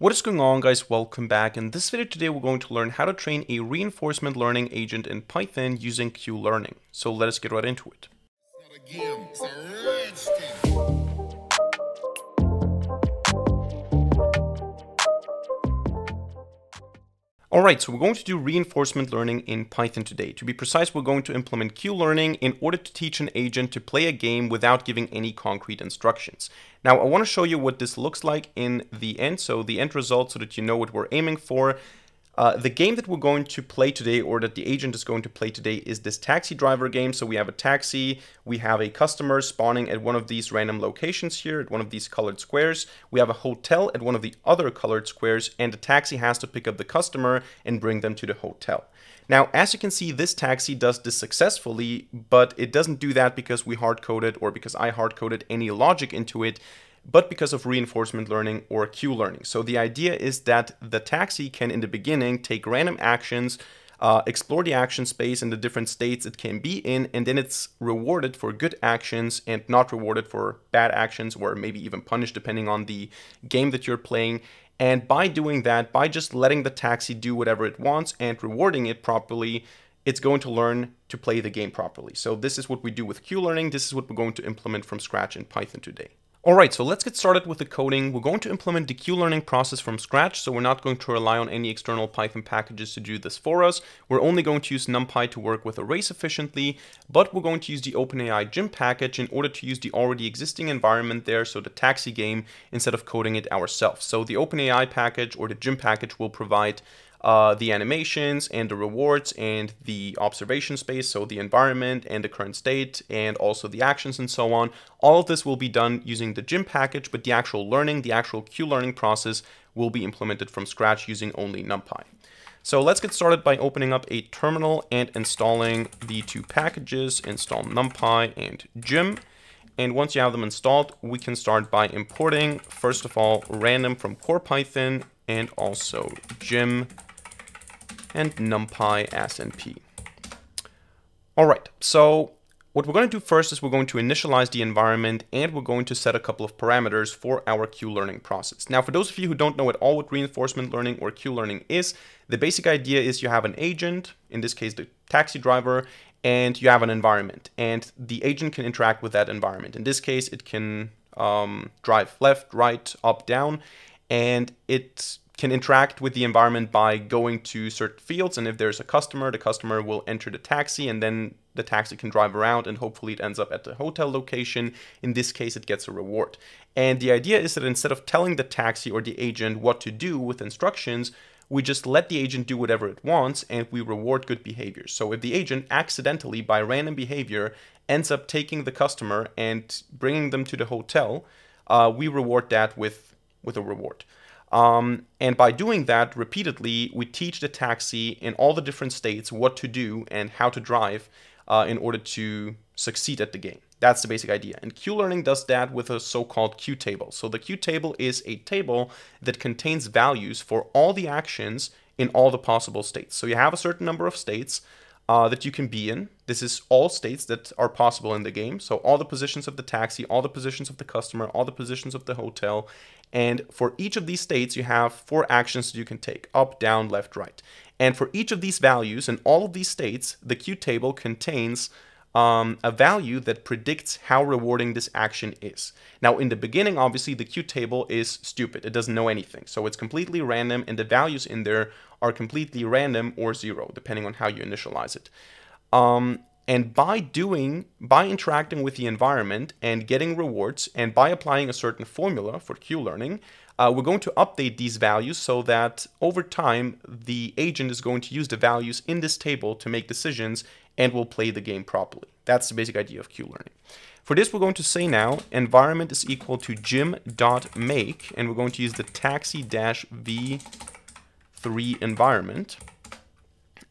What is going on, guys? Welcome back. In this video today we're going to learn how to train a reinforcement learning agent in Python using Q-Learning. So let us get right into it. Alright, so we're going to do reinforcement learning in Python today. To be precise, we're going to implement Q-Learning in order to teach an agent to play a game without giving any concrete instructions. Now, I want to show you what this looks like in the end, so the end result, so that you know what we're aiming for. The game that we're going to play today, or that the agent is going to play today, is this taxi driver game. So we have a taxi, we have a customer spawning at one of these random locations here, at one of these colored squares. We have a hotel at one of the other colored squares, and the taxi has to pick up the customer and bring them to the hotel. Now, as you can see, this taxi does this successfully, but it doesn't do that because we hard-coded, or because I hard-coded any logic into it, but because of reinforcement learning or Q-learning. So the idea is that the taxi can, in the beginning, take random actions, explore the action space in the different states it can be in, and then it's rewarded for good actions and not rewarded for bad actions, or maybe even punished depending on the game that you're playing. And by doing that, by just letting the taxi do whatever it wants and rewarding it properly, it's going to learn to play the game properly. So this is what we do with Q-learning. This is what we're going to implement from scratch in Python today. Alright, so let's get started with the coding. We're going to implement the Q-learning process from scratch, so we're not going to rely on any external Python packages to do this for us. We're only going to use NumPy to work with arrays efficiently, but we're going to use the OpenAI Gym package in order to use the already existing environment there, so the taxi game, instead of coding it ourselves. So the OpenAI package, or the Gym package, will provide the animations and the rewards and the observation space, so the environment and the current state and also the actions and so on. All of this will be done using the Gym package, but the actual learning, the actual Q-learning process will be implemented from scratch using only NumPy. So let's get started by opening up a terminal and installing the two packages, install NumPy and Gym. And once you have them installed, we can start by importing, first of all, random from core Python and also Gym and NumPy as NP. Alright, so what we're going to do first is we're going to initialize the environment, and we're going to set a couple of parameters for our Q-learning process. Now, for those of you who don't know at all what reinforcement learning or Q-learning is, the basic idea is you have an agent, in this case the taxi driver, and you have an environment, and the agent can interact with that environment. In this case, it can drive left, right, up, down, and it can interact with the environment by going to certain fields, and if there's a customer, the customer will enter the taxi, and then the taxi can drive around, and hopefully it ends up at the hotel location. In this case, it gets a reward. And the idea is that instead of telling the taxi or the agent what to do with instructions, we just let the agent do whatever it wants, and we reward good behavior. So if the agent accidentally, by random behavior, ends up taking the customer and bringing them to the hotel, we reward that with a reward. And by doing that repeatedly, we teach the taxi in all the different states what to do and how to drive in order to succeed at the game. That's the basic idea. And Q-learning does that with a so-called Q-table. So the Q-table is a table that contains values for all the actions in all the possible states. So you have a certain number of states that you can be in. This is all states that are possible in the game. So all the positions of the taxi, all the positions of the customer, all the positions of the hotel. And for each of these states, you have 4 actions that you can take: up, down, left, right. And for each of these values in all of these states, the Q-table contains a value that predicts how rewarding this action is. Now, in the beginning, obviously, the Q-table is stupid. It doesn't know anything. So it's completely random, and the values in there are completely random or 0, depending on how you initialize it. And by interacting with the environment and getting rewards, and by applying a certain formula for Q-learning, we're going to update these values so that over time, the agent is going to use the values in this table to make decisions and will play the game properly. That's the basic idea of Q-learning. For this, we're going to say now environment is equal to gym.make, and we're going to use the taxi-v3 environment.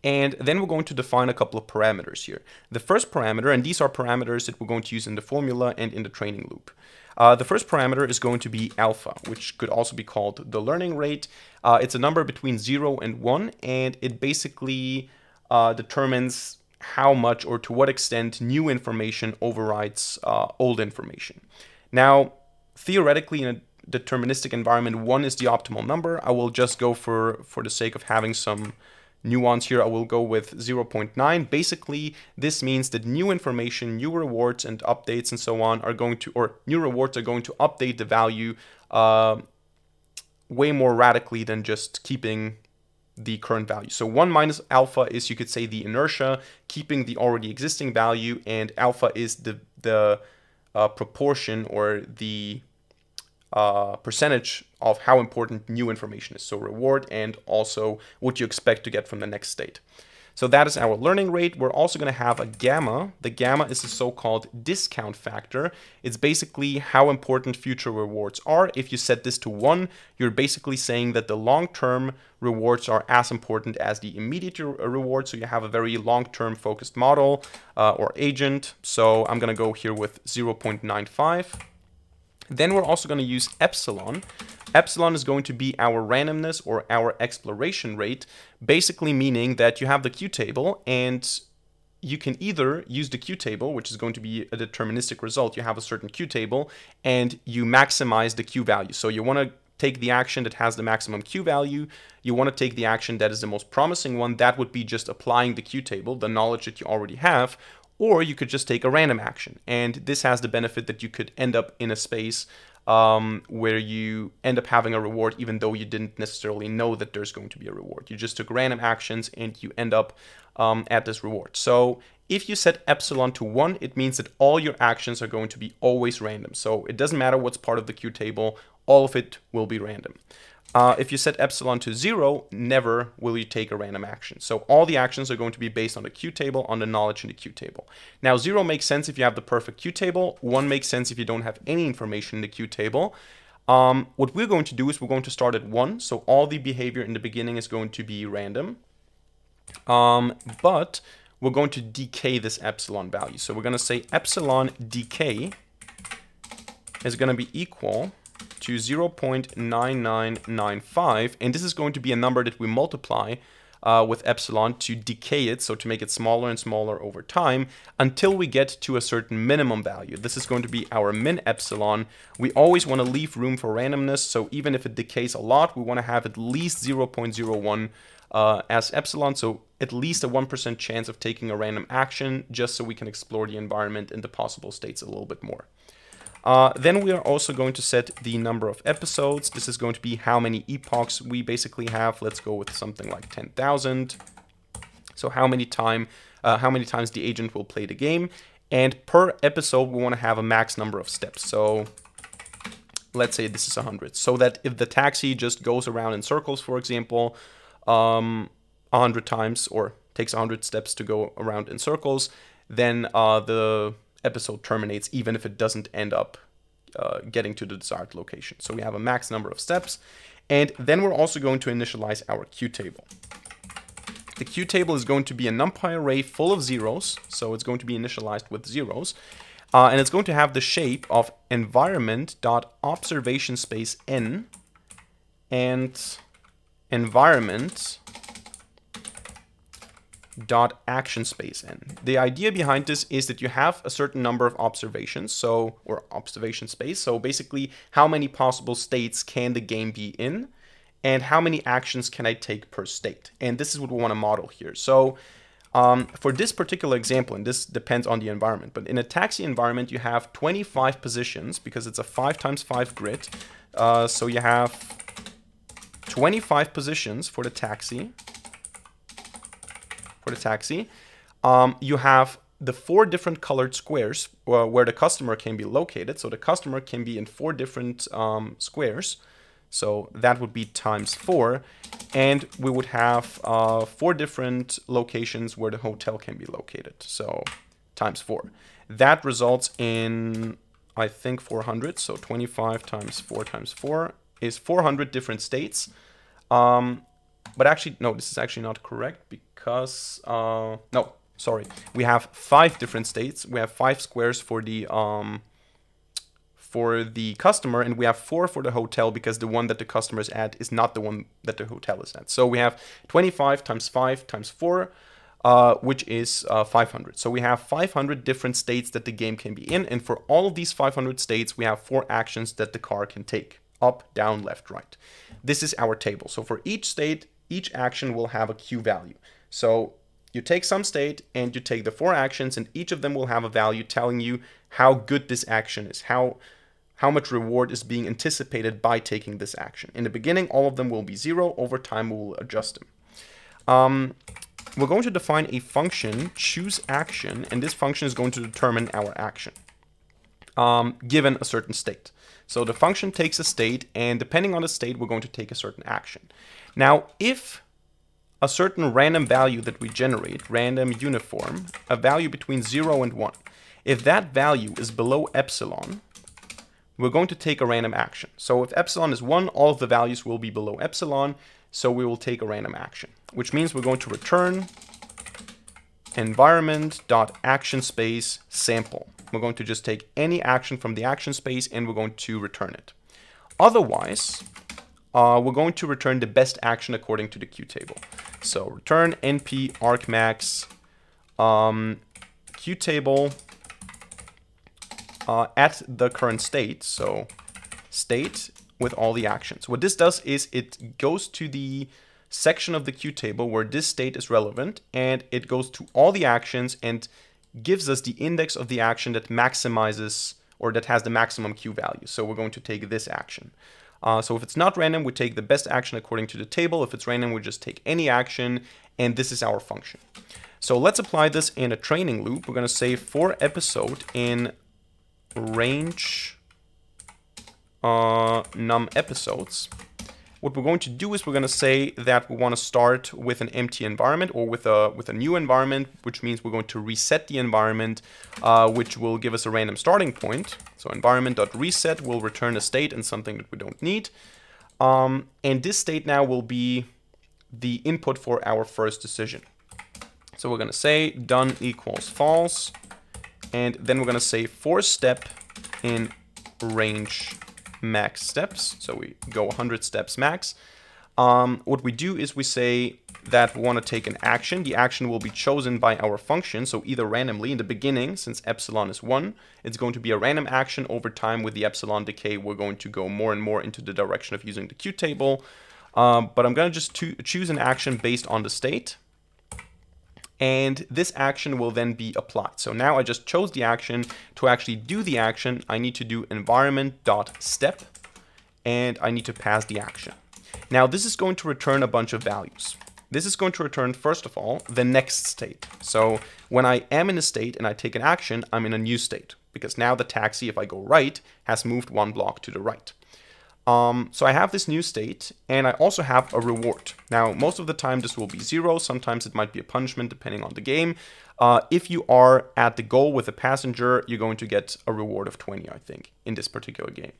And then we're going to define a couple of parameters here. The first parameter, and these are parameters that we're going to use in the formula and in the training loop. The first parameter is going to be alpha, which could also be called the learning rate. It's a number between 0 and 1, and it basically determines how much or to what extent new information overrides old information. Now, theoretically, in a deterministic environment, 1 is the optimal number. I will just go for the sake of having some nuance here, I will go with 0.9. Basically, this means that new information, new rewards and updates and so on are going to, or new rewards are going to update the value way more radically than just keeping the current value. So 1 minus alpha is, you could say, the inertia, keeping the already existing value, and alpha is the proportion or the percentage of how important new information is. So reward and also what you expect to get from the next state. So that is our learning rate. We're also going to have a gamma. The gamma is a so-called discount factor. It's basically how important future rewards are. If you set this to 1, you're basically saying that the long-term rewards are as important as the immediate reward. So you have a very long-term focused model or agent. So I'm going to go here with 0.95. Then we're also going to use epsilon. Epsilon is going to be our randomness or our exploration rate, basically meaning that you have the Q table and you can either use the Q table, which is going to be a deterministic result. You have a certain Q table and you maximize the Q value. So you want to take the action that has the maximum Q value. You want to take the action that is the most promising one. That would be just applying the Q table, the knowledge that you already have. Or you could just take a random action. And this has the benefit that you could end up in a space where you end up having a reward even though you didn't necessarily know that there's going to be a reward. You just took random actions and you end up at this reward. So if you set epsilon to 1, it means that all your actions are going to be always random. So it doesn't matter what's part of the Q table, all of it will be random. If you set epsilon to 0, never will you take a random action. So all the actions are going to be based on the Q table, on the knowledge in the Q table. Now 0 makes sense if you have the perfect Q table. 1 makes sense if you don't have any information in the Q table. What we're going to do is we're going to start at 1. So all the behavior in the beginning is going to be random. But we're going to decay this epsilon value. So we're going to say epsilon decay is going to be equal to 0.9995, and this is going to be a number that we multiply with epsilon to decay it, so to make it smaller and smaller over time until we get to a certain minimum value. This is going to be our min epsilon. We always want to leave room for randomness, so even if it decays a lot, we want to have at least 0.01 as epsilon, so at least a 1% chance of taking a random action, just so we can explore the environment and the possible states a little bit more. Then we are also going to set the number of episodes. This is going to be how many epochs we basically have. Let's go with something like 10,000. So how many times the agent will play the game. And per episode, we want to have a max number of steps. So let's say this is 100. So that if the taxi just goes around in circles, for example, 100 times, or takes 100 steps to go around in circles, then the episode terminates even if it doesn't end up getting to the desired location. So we have a max number of steps, and then we're also going to initialize our Q table. The Q table is going to be a NumPy array full of zeros, so it's going to be initialized with zeros, and it's going to have the shape of environment.observation space n and environment dot action space n. The idea behind this is that you have a certain number of observations, so, or observation space, so basically how many possible states can the game be in and how many actions can I take per state, and this is what we want to model here. So for this particular example, and this depends on the environment, but in a taxi environment you have 25 positions because it's a 5x5 grid, so you have 25 positions for the taxi. You have the 4 different colored squares where the customer can be located. So the customer can be in 4 different squares. So that would be times 4. And we would have 4 different locations where the hotel can be located. So times 4. That results in, I think, 400. So 25 times 4 times 4 is 400 different states. But actually, no, this is actually not correct because, no, sorry. We have 5 different states. We have 5 squares for the customer, and we have 4 for the hotel because the one that the customer is at is not the one that the hotel is at. So we have 25 times 5 times 4, which is 500. So we have 500 different states that the game can be in, and for all of these 500 states, we have 4 actions that the car can take. up, down, left, right. This is our table. So for each state, each action will have a Q value. So you take some state and you take the 4 actions, and each of them will have a value telling you how good this action is, how much reward is being anticipated by taking this action. In the beginning, all of them will be 0. Over time, we will adjust them. We're going to define a function, choosAction, and this function is going to determine our action, given a certain state. So the function takes a state, and depending on the state, we're going to take a certain action. Now, if a certain random value that we generate, random uniform, a value between 0 and 1, if that value is below epsilon, we're going to take a random action. So if epsilon is 1, all of the values will be below epsilon, so we will take a random action, which means we're going to return environment.actionSpace sample. We're going to just take any action from the action space and we're going to return it. Otherwise, we're going to return the best action according to the Q table. So return np argmax Q table at the current state. So state with all the actions. What this does is it goes to the section of the Q table where this state is relevant, and it goes to all the actions and gives us the index of the action that maximizes or that has the maximum Q value. So we're going to take this action. So if it's not random, we take the best action according to the table. If it's random, we just take any action, and this is our function. So let's apply this in a training loop. We're going to say for episode in range num episodes. What we're going to do is we're going to say that we want to start with an empty environment or with a new environment, which means we're going to reset the environment, which will give us a random starting point. So environment.reset will return a state and something that we don't need. And this state now will be the input for our first decision. So we're going to say done equals false. And then we're going to say for step in range max steps. So we go 100 steps max. What we do is we say that we want to take an action. The action will be chosen by our function. So either randomly in the beginning, since epsilon is 1, it's going to be a random action. Over time with the epsilon decay, we're going to go more and more into the direction of using the Q table. But I'm going to just choose an action based on the state. And this action will then be applied. So now I just chose the action. To actually do the action, I need to do environment.step, and I need to pass the action. Now this is going to return a bunch of values. This is going to return, first of all, the next state. So when I am in a state and I take an action, I'm in a new state, because now the taxi, if I go right, has moved 1 block to the right. So I have this new state, and I also have a reward. Now, most of the time this will be 0. Sometimes it might be a punishment depending on the game. If you are at the goal with a passenger, you're going to get a reward of 20, I think, in this particular game.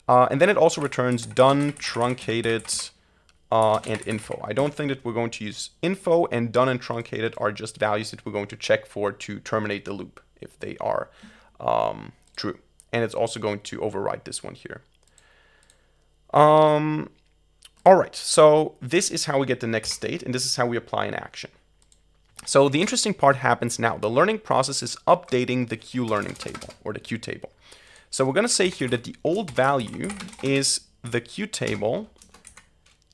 And then it also returns done, truncated, and info. I don't think that we're going to use info, and done and truncated are just values that we're going to check for to terminate the loop if they are true. And it's also going to override this one here. All right, so this is how we get the next state, and this is how we apply an action. So the interesting part happens now. The learning process is updating the Q learning table, or the Q table. So we're going to say here that the old value is the Q table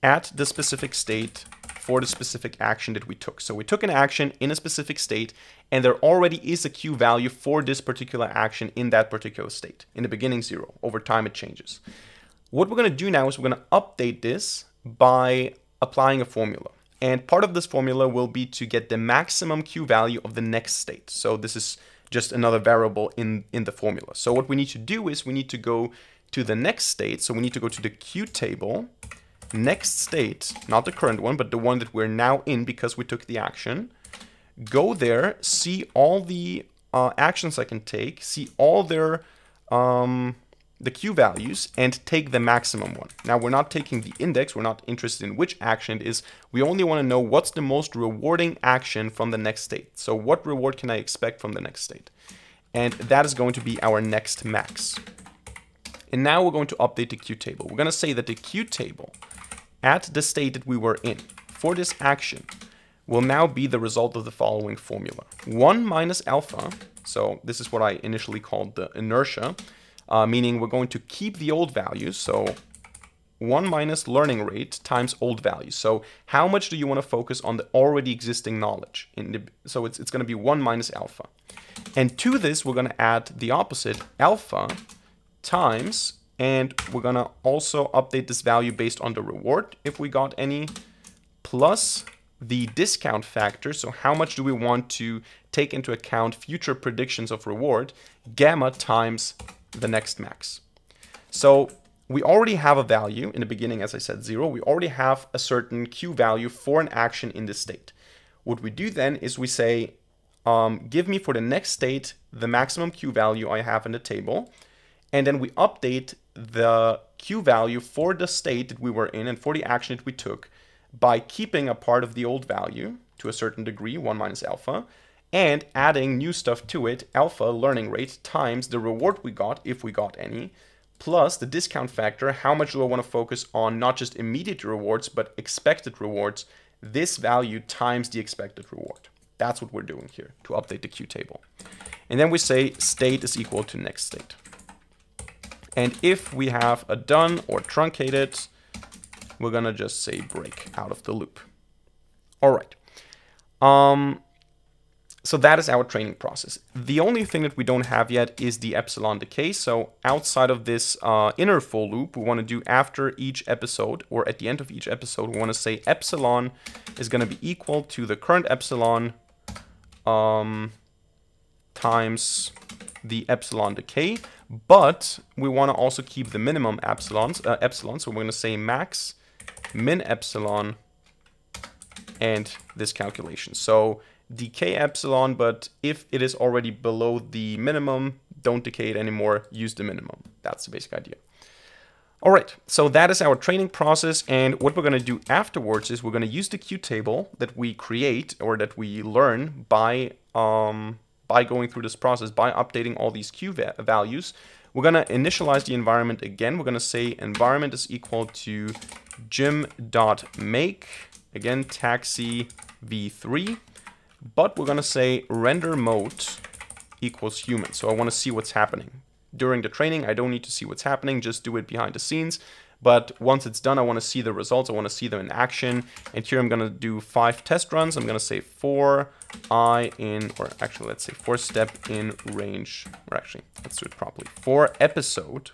at the specific state for the specific action that we took. So we took an action in a specific state, and there already is a Q value for this particular action in that particular state. In the beginning, 0. Over time, it changes. What we're going to do now is we're going to update this by applying a formula. And part of this formula will be to get the maximum Q value of the next state. So this is just another variable in the formula. So what we need to do is we need to go to the next state. So we need to go to the Q table, next state, not the current one, but the one that we're now in because we took the action. Go there, see all the actions I can take, see all their the Q values, and take the maximum one. Now we're not taking the index, we're not interested in which action it is, we only want to know what's the most rewarding action from the next state. So what reward can I expect from the next state? And that is going to be our next max. And now we're going to update the Q table. We're going to say that the Q table at the state that we were in for this action will now be the result of the following formula. 1 minus alpha, so this is what I initially called the inertia, meaning we're going to keep the old values, so 1 minus learning rate times old value. So how much do you want to focus on the already existing knowledge? So it's going to be 1 minus alpha. And to this, we're going to add the opposite, alpha times, and we're going to also update this value based on the reward, if we got any, plus the discount factor. So how much do we want to take into account future predictions of reward, gamma times the next max. So we already have a value in the beginning, as I said, 0. We already have a certain Q value for an action in this state. What we do then is we say, give me for the next state the maximum Q value I have in the table, and then we update the Q value for the state that we were in and for the action that we took by keeping a part of the old value to a certain degree, 1 minus alpha, and adding new stuff to it, alpha learning rate times the reward we got, if we got any, plus the discount factor, how much do I want to focus on not just immediate rewards, but expected rewards, this value times the expected reward. That's what we're doing here to update the Q table. And then we say state is equal to next state. And if we have a done or truncated, we're going to just say break out of the loop. All right. So that is our training process. The only thing that we don't have yet is the epsilon decay. So outside of this inner for loop, we want to do after each episode, or at the end of each episode, we want to say epsilon is going to be equal to the current epsilon times the epsilon decay. But we want to also keep the minimum epsilon. So we're going to say max min epsilon and this calculation. So decay epsilon, but if it is already below the minimum, don't decay it anymore, use the minimum. That's the basic idea. All right, so that is our training process, and what we're going to do afterwards is we're going to use the Q table that we create or that we learn by going through this process, by updating all these Q values. We're going to initialize the environment again. We're going to say environment is equal to gym.make, again, taxi v3. But we're going to say render mode equals human. So I want to see what's happening. During the training, I don't need to see what's happening, just do it behind the scenes. But once it's done, I want to see the results. I want to see them in action. And here I'm going to do 5 test runs. I'm going to say for step in range, or actually, let's do it properly. For episode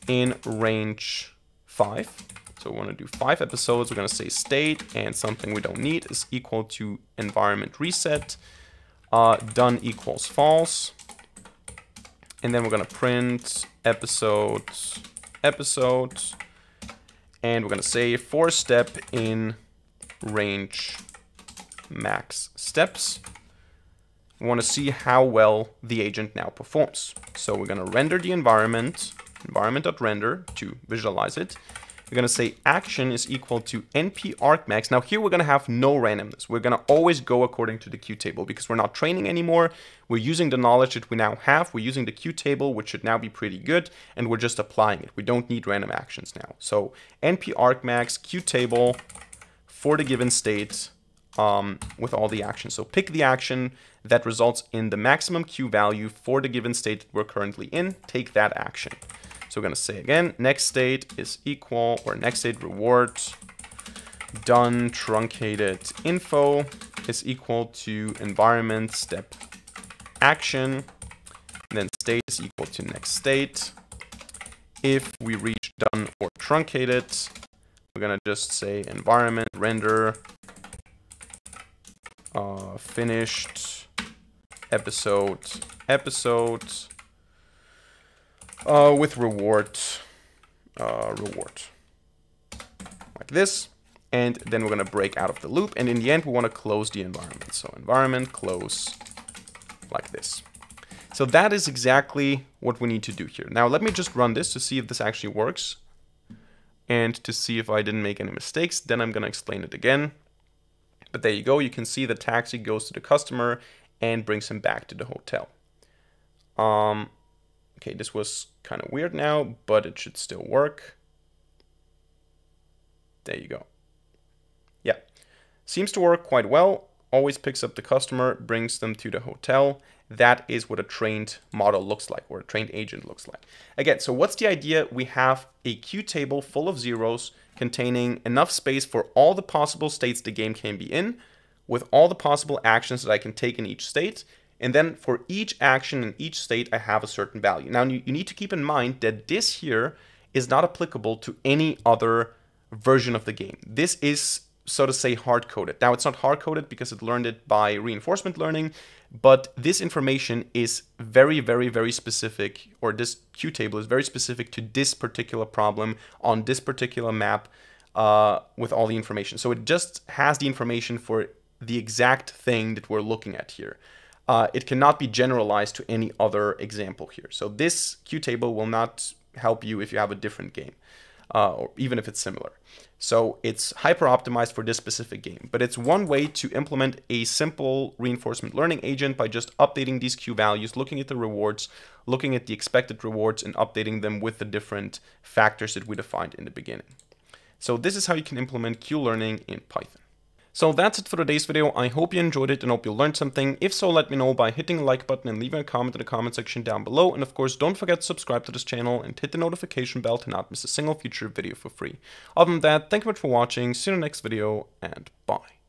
in range 5. So we want to do 5 episodes. We're going to say state and something we don't need is equal to environment reset. Done equals false. And then we're going to print episodes. And we're going to say for step in range max steps. We want to see how well the agent now performs. So we're going to render the environment.render to visualize it. We're going to say action is equal to NP argmax. Now here we're going to have no randomness. We're going to always go according to the Q table because we're not training anymore. We're using the knowledge that we now have. We're using the Q table, which should now be pretty good, and we're just applying it. We don't need random actions now. So NP argmax Q table for the given state with all the actions. So pick the action that results in the maximum Q value for the given state that we're currently in. Take that action. So we're going to say again, next state is equal, or next state reward done truncated info is equal to environment step action, and then state is equal to next state. If we reach done or truncated, we're going to just say environment render finished episode with reward like this, and then we're going to break out of the loop, and in the end we want to close the environment. So environment close like this. So that is exactly what we need to do here. Now let me just run this to see if this actually works and to see if I didn't make any mistakes. Then I'm going to explain it again. But there you go. You can see the taxi goes to the customer and brings him back to the hotel. Okay, this was kind of weird now, but it should still work. There you go. Yeah, seems to work quite well. always picks up the customer, brings them to the hotel. That is what a trained model looks like, or a trained agent looks like. Again, so what's the idea? We have a queue table full of zeros containing enough space for all the possible states the game can be in, with all the possible actions that I can take in each state. And then for each action in each state, I have a certain value. Now, you need to keep in mind that this here is not applicable to any other version of the game. This is, so to say, hard-coded. Now, it's not hard-coded because it learned it by reinforcement learning, but this information is very, very, very specific, or this queue table is very specific to this particular problem on this particular map with all the information. So it just has the information for the exact thing that we're looking at here. It cannot be generalized to any other example here. So this queue table will not help you if you have a different game, or even if it's similar. So it's hyper optimized for this specific game, but it's one way to implement a simple reinforcement learning agent by just updating these queue values, looking at the rewards, looking at the expected rewards, and updating them with the different factors that we defined in the beginning. So this is how you can implement queue learning in Python. So that's it for today's video. I hope you enjoyed it and hope you learned something. If so, let me know by hitting the like button and leaving a comment in the comment section down below. And of course, don't forget to subscribe to this channel and hit the notification bell to not miss a single future video for free. Other than that, thank you much for watching. See you in the next video, and bye.